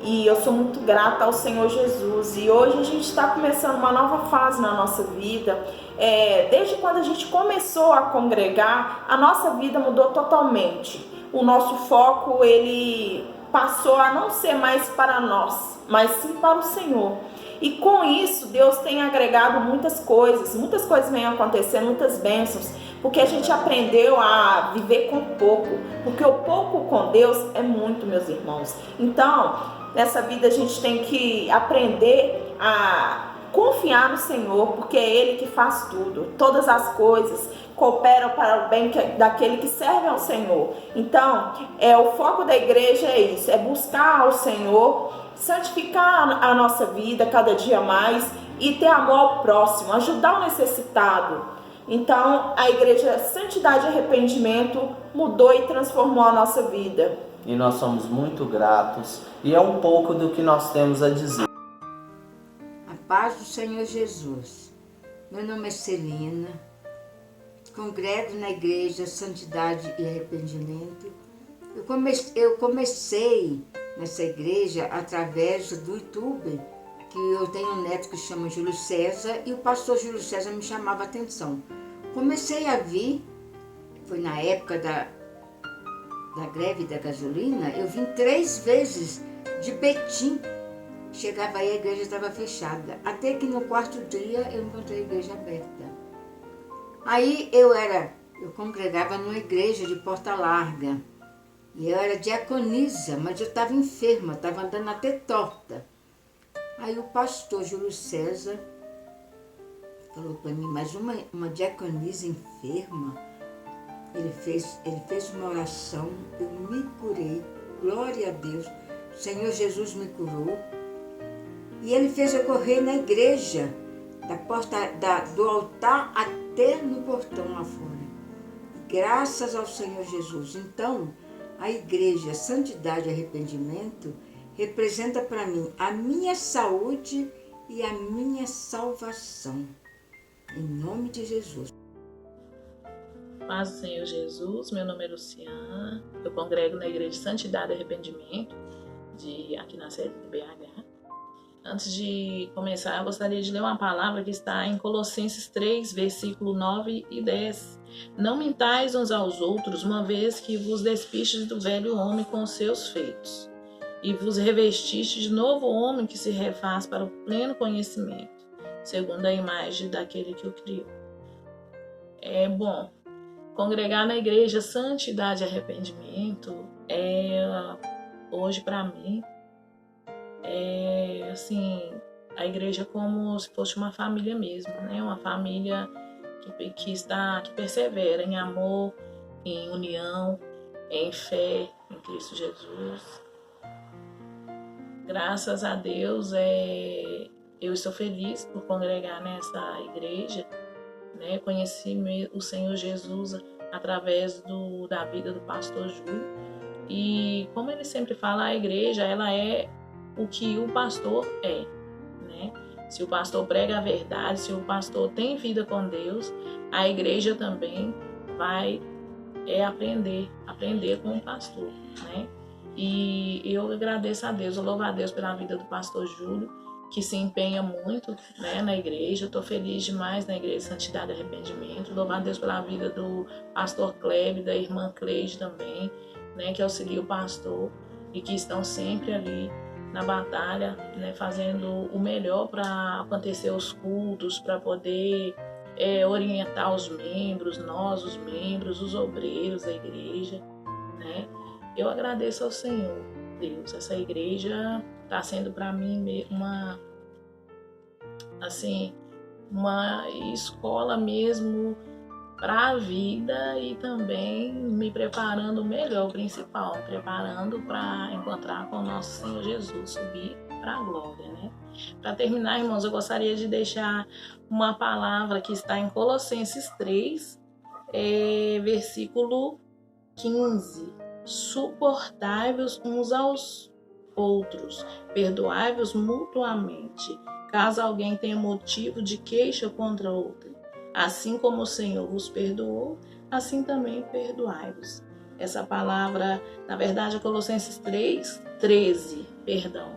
E eu sou muito grata ao Senhor Jesus. E hoje a gente está começando uma nova fase na nossa vida. Desde quando a gente começou a congregar, a nossa vida mudou totalmente. O nosso foco, ele passou a não ser mais para nós, mas sim para o Senhor. E com isso, Deus tem agregado muitas coisas vêm acontecendo, muitas bênçãos, porque a gente aprendeu a viver com pouco, porque o pouco com Deus é muito, meus irmãos. Então, nessa vida a gente tem que aprender a confiar no Senhor, porque é Ele que faz tudo. Todas as coisas cooperam para o bem daquele que serve ao Senhor. Então, o foco da igreja é isso, é buscar ao Senhor, santificar a nossa vida cada dia mais e ter amor ao próximo, ajudar o necessitado. Então, a igreja Santidade e Arrependimento mudou e transformou a nossa vida. E nós somos muito gratos, e é um pouco do que nós temos a dizer. A paz do Senhor Jesus. Meu nome é Celina, congrego na igreja Santidade e Arrependimento. Eu comecei nessa igreja através do YouTube, que eu tenho um neto que chama Júlio César, e o pastor Júlio César me chamava a atenção. Comecei a vir, foi na época da greve da gasolina, eu vim 3 vezes de Betim. Chegava aí, a igreja estava fechada. Até que no 4º dia eu encontrei a igreja aberta. Aí eu congregava numa igreja de Porta Larga. E eu era diaconisa, mas eu estava enferma, estava andando até torta. Aí o pastor Júlio César falou para mim, mas uma diaconisa enferma? Ele fez uma oração, eu me curei, glória a Deus. O Senhor Jesus me curou. E ele fez eu correr na igreja, da porta do altar até no portão lá fora. Graças ao Senhor Jesus. Então, a igreja Santidade e Arrependimento representa para mim a minha saúde e a minha salvação. Em nome de Jesus. Paz do Senhor Jesus, meu nome é Luciana, eu congrego na igreja Santidade e Arrependimento, aqui na sede de BH. Antes de começar, eu gostaria de ler uma palavra que está em Colossenses 3, versículo 9 e 10. Não mintais uns aos outros, uma vez que vos despistes do velho homem com os seus feitos, e vos revestiste de novo homem que se refaz para o pleno conhecimento, segundo a imagem daquele que o criou. É bom, congregar na igreja Santidade e Arrependimento hoje para mim, a igreja é como se fosse uma família mesmo, né? Uma família que persevera em amor, em união, em fé em Cristo Jesus. Graças a Deus, eu estou feliz por congregar nessa igreja, né? Conheci o Senhor Jesus através da vida do pastor Júlio. E como ele sempre fala, a igreja ela é o que o pastor é, né? Se o pastor prega a verdade, se o pastor tem vida com Deus, a igreja também vai aprender com o pastor, né? E eu agradeço a Deus, eu louvo a Deus pela vida do pastor Júlio, que se empenha muito, né, na igreja. Estou feliz demais na Igreja Santidade e Arrependimento. Louvo a Deus pela vida do pastor Kleber, da irmã Cleide também, né, que auxilia o pastor e que estão sempre ali na batalha, né, fazendo o melhor para acontecer os cultos, para poder orientar os membros, nós, os membros, os obreiros da igreja, né. Eu agradeço ao Senhor, Deus. Essa igreja está sendo para mim uma escola mesmo para a vida e também me preparando melhor, o principal, me preparando para encontrar com o nosso Senhor Jesus, subir para a glória, né? Para terminar, irmãos, eu gostaria de deixar uma palavra que está em Colossenses 3, versículo 15. Suportai-vos uns aos outros, perdoai-vos mutuamente, caso alguém tenha motivo de queixa contra outro. Assim como o Senhor vos perdoou, assim também perdoai-vos. Essa palavra, na verdade, é Colossenses 3:13, perdão.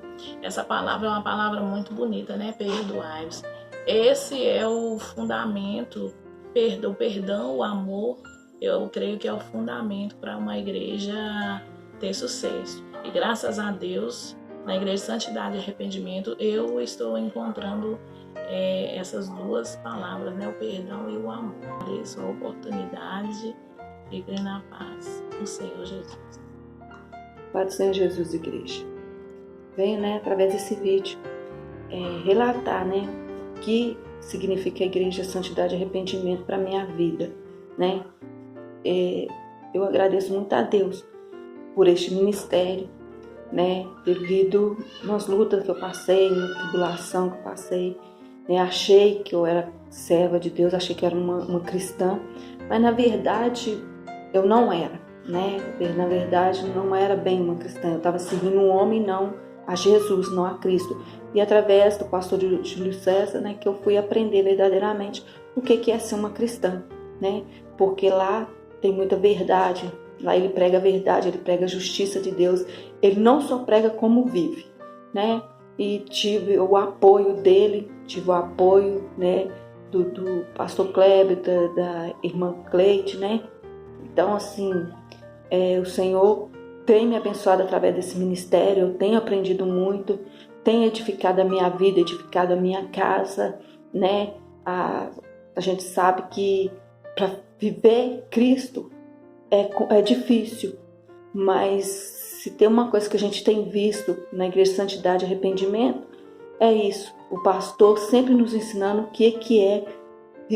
Essa palavra é uma palavra muito bonita, né? Perdoai-vos. Esse é o fundamento, o perdão, o amor, eu creio que é o fundamento para uma igreja ter sucesso. E graças a Deus, na Igreja Santidade e Arrependimento, eu estou encontrando essas duas palavras, né? O perdão e o amor. Isso é a oportunidade de crer na paz do Senhor Jesus. Pai do Senhor Jesus, igreja. Venho, né, através desse vídeo, relatar, né, o que significa a Igreja Santidade e Arrependimento para a minha vida, né? Eu agradeço muito a Deus por este ministério, né, devido às lutas que eu passei, na tribulação que eu passei, né, achei que eu era serva de Deus, achei que era uma cristã, mas na verdade eu não era, né, na verdade não era bem uma cristã, eu estava seguindo um homem, não a Jesus, não a Cristo, e através do pastor Júlio César, né, que eu fui aprender verdadeiramente o que é ser uma cristã, né, porque lá tem muita verdade. Lá ele prega a verdade, ele prega a justiça de Deus. Ele não só prega como vive, né? E tive o apoio dele, tive o apoio, né, do pastor Kleber, da irmã Cleide, né? Então, assim, o Senhor tem me abençoado através desse ministério. Eu tenho aprendido muito, tem edificado a minha vida, edificado a minha casa, né? A gente sabe que para viver Cristo é difícil, mas se tem uma coisa que a gente tem visto na Igreja Santidade e Arrependimento, é isso. O pastor sempre nos ensinando o que é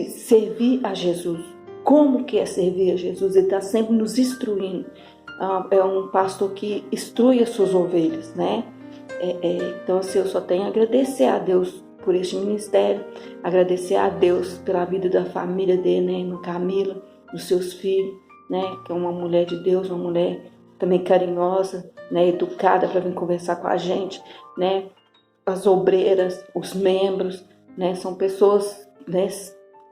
servir a Jesus, como que é servir a Jesus. Ele está sempre nos instruindo. É um pastor que instrui as suas ovelhas, né? Então, assim, eu só tenho a agradecer a Deus por este ministério, agradecer a Deus pela vida da família dele, né, irmã Camila, dos seus filhos, né, que é uma mulher de Deus, uma mulher também carinhosa, né, educada para vir conversar com a gente, né, as obreiras, os membros, né, são pessoas, né,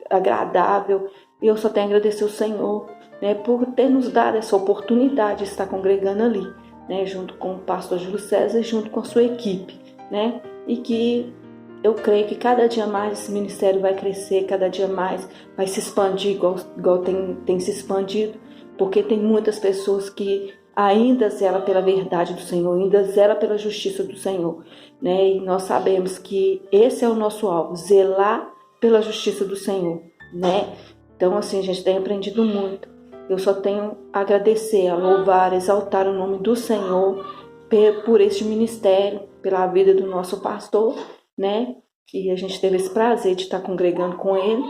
agradáveis, e eu só tenho a agradecer ao Senhor, né, por ter nos dado essa oportunidade de estar congregando ali, né, junto com o pastor Júlio César e junto com a sua equipe, né, e que eu creio que cada dia mais esse ministério vai crescer, cada dia mais vai se expandir, igual tem se expandido, porque tem muitas pessoas que ainda zelam pela verdade do Senhor, ainda zelam pela justiça do Senhor, né? E nós sabemos que esse é o nosso alvo, zelar pela justiça do Senhor, né? Então, assim, a gente tem aprendido muito. Eu só tenho a agradecer, a louvar, a exaltar o nome do Senhor por este ministério, pela vida do nosso pastor, né, que a gente teve esse prazer de estar congregando com ele,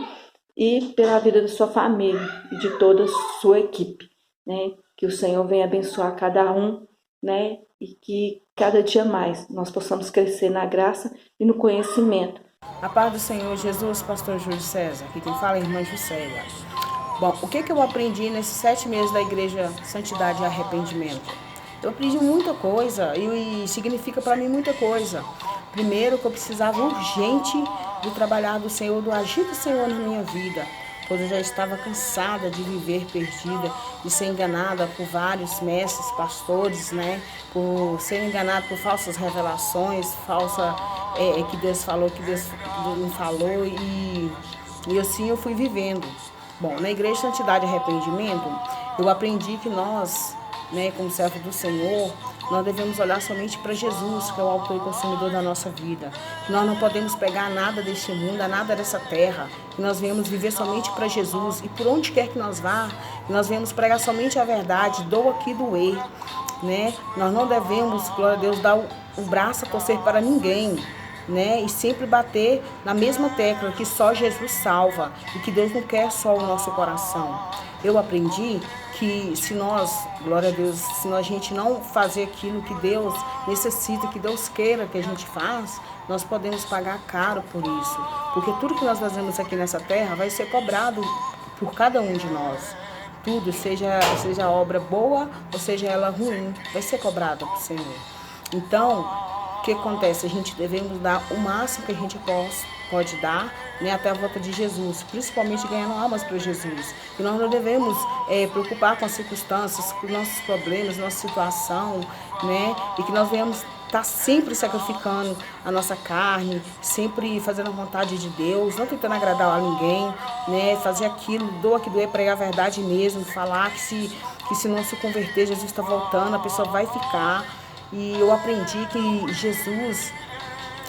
e pela vida da sua família e de toda a sua equipe, né, que o Senhor venha abençoar cada um, né, e que cada dia mais nós possamos crescer na graça e no conhecimento. A paz do Senhor Jesus, pastor Júlio César, aqui quem fala é a irmã Juscelia. Bom, o que eu aprendi nesses 7 meses da Igreja Santidade e Arrependimento? Eu aprendi muita coisa e significa para mim muita coisa. Primeiro, que eu precisava urgente do trabalhar do Senhor, do agir do Senhor na minha vida. pois eu já estava cansada de viver perdida, de ser enganada por vários mestres, pastores, né? Por ser enganada por falsas revelações, que Deus falou, que Deus não falou, e assim eu fui vivendo. Bom, na Igreja Santidade e Arrependimento, eu aprendi que nós, né, como servo do Senhor, nós devemos olhar somente para Jesus, que é o autor e consumidor da nossa vida. Que nós não podemos pegar nada deste mundo, nada dessa terra. Que nós venhamos viver somente para Jesus. E por onde quer que nós vá, nós venhamos pregar somente a verdade, doa que doer. Né? Nós não devemos, glória a Deus, dar o braço a torcer para ninguém. Né? E sempre bater na mesma tecla que só Jesus salva e que Deus não quer só o nosso coração. Eu aprendi que se nós, glória a Deus, se a gente não fazer aquilo que Deus necessita, que Deus queira que a gente faça, nós podemos pagar caro por isso. Porque tudo que nós fazemos aqui nessa terra vai ser cobrado por cada um de nós. Tudo, seja obra boa ou seja ela ruim, vai ser cobrada por Senhor. Então, o que acontece? A gente devemos dar o máximo que a gente pode dar, né, até a volta de Jesus, principalmente ganhando almas para Jesus. E nós não devemos preocupar com as circunstâncias, com nossos problemas, nossa situação, né, e que nós devemos estar sempre sacrificando a nossa carne, sempre fazendo a vontade de Deus, não tentando agradar a ninguém, né, fazer aquilo, doa que doer, pregar a verdade mesmo, falar que se não se converter, Jesus está voltando, a pessoa vai ficar. E eu aprendi que Jesus,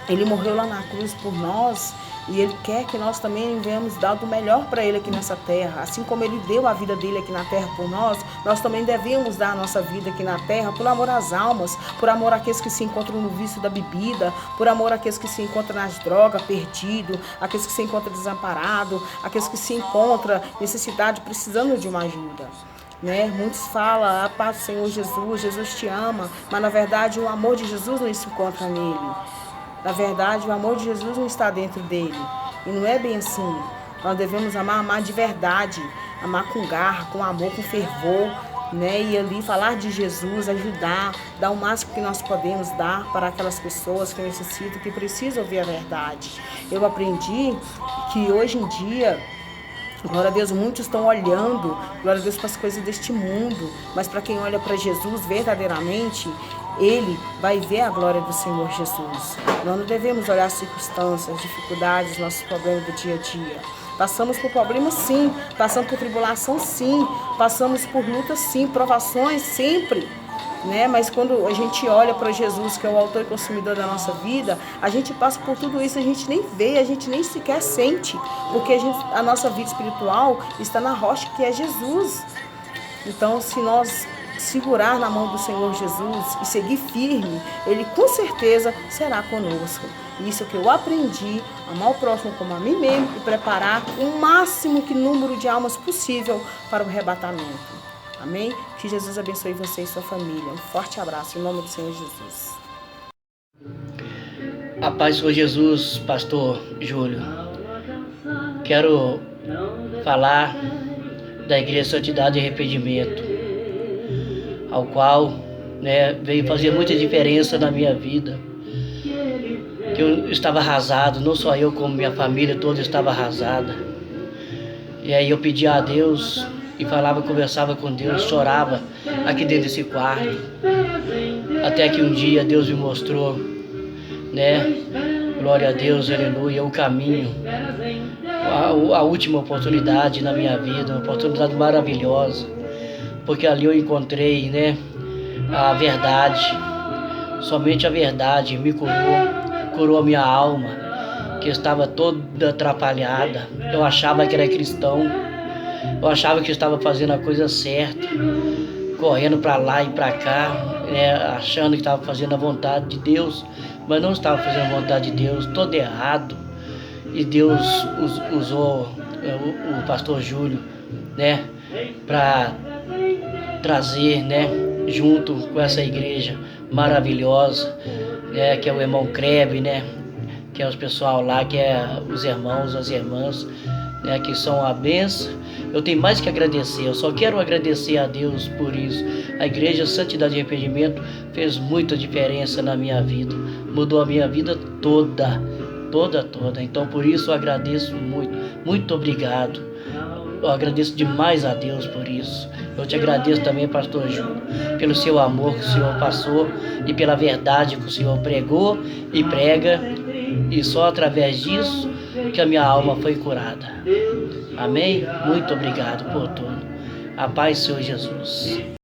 Ele morreu lá na cruz por nós e Ele quer que nós também venhamos dar o melhor para Ele aqui nessa terra. Assim como Ele deu a vida dele aqui na terra por nós também devemos dar a nossa vida aqui na terra por amor às almas, por amor àqueles que se encontram no vício da bebida, por amor àqueles que se encontram nas drogas, perdido, aqueles que se encontram desamparados, aqueles que se encontram necessidade, precisando de uma ajuda. Né? Muitos falam, a paz do Senhor Jesus, Jesus te ama, mas na verdade o amor de Jesus não se encontra nele. Na verdade o amor de Jesus não está dentro dele. E não é bem assim. Nós devemos amar de verdade, amar com garra, com amor, com fervor, né? E ali falar de Jesus, ajudar, dar o máximo que nós podemos dar para aquelas pessoas que necessitam, que precisam ouvir a verdade. Eu aprendi que hoje em dia, glória a Deus, muitos estão olhando, glória a Deus, para as coisas deste mundo, mas para quem olha para Jesus verdadeiramente, ele vai ver a glória do Senhor Jesus. Nós não devemos olhar as circunstâncias, dificuldades, nossos problemas do dia a dia. Passamos por problemas sim, passamos por tribulação sim, passamos por lutas sim, provações sempre. Né? Mas quando a gente olha para Jesus, que é o autor e consumidor da nossa vida, a gente passa por tudo isso, a gente nem vê, a gente nem sequer sente, porque a nossa vida espiritual está na rocha que é Jesus. Então, se nós segurar na mão do Senhor Jesus e seguir firme, Ele com certeza será conosco. Isso é o que eu aprendi, amar o próximo como a mim mesmo e preparar o máximo que número de almas possível para o arrebatamento. Amém? Que Jesus abençoe você e sua família. Um forte abraço em nome do Senhor Jesus. A paz do Senhor Jesus, pastor Júlio. Quero falar da Igreja Santidade e Arrependimento, ao qual, né, veio fazer muita diferença na minha vida. Que eu estava arrasado, não só eu, como minha família toda estava arrasada. E aí eu pedi a Deus e falava, conversava com Deus, chorava aqui dentro desse quarto. Até que um dia Deus me mostrou, né, glória a Deus, aleluia, o caminho, a última oportunidade na minha vida, uma oportunidade maravilhosa, porque ali eu encontrei, né, a verdade, somente a verdade me curou a minha alma, que estava toda atrapalhada. Eu achava que era cristão, eu achava que estava fazendo a coisa certa, correndo para lá e para cá, né, achando que estava fazendo a vontade de Deus, mas não estava fazendo a vontade de Deus, todo errado. E Deus usou o pastor Júlio, né, para trazer, né, junto com essa igreja maravilhosa, né, que é o irmão Kreb, né, que é os pessoal lá, que é os irmãos, as irmãs, né, que são a bênção. Eu tenho mais que agradecer, eu só quero agradecer a Deus por isso. A Igreja Santidade e Arrependimento fez muita diferença na minha vida, mudou a minha vida toda. Então por isso eu agradeço muito, muito obrigado, Eu agradeço demais a Deus por isso. Eu te agradeço também, pastor Júlio, pelo seu amor que o Senhor passou e pela verdade que o Senhor pregou e prega. E só através disso que a minha alma foi curada. Amém? Muito obrigado por tudo. A paz do Senhor Jesus.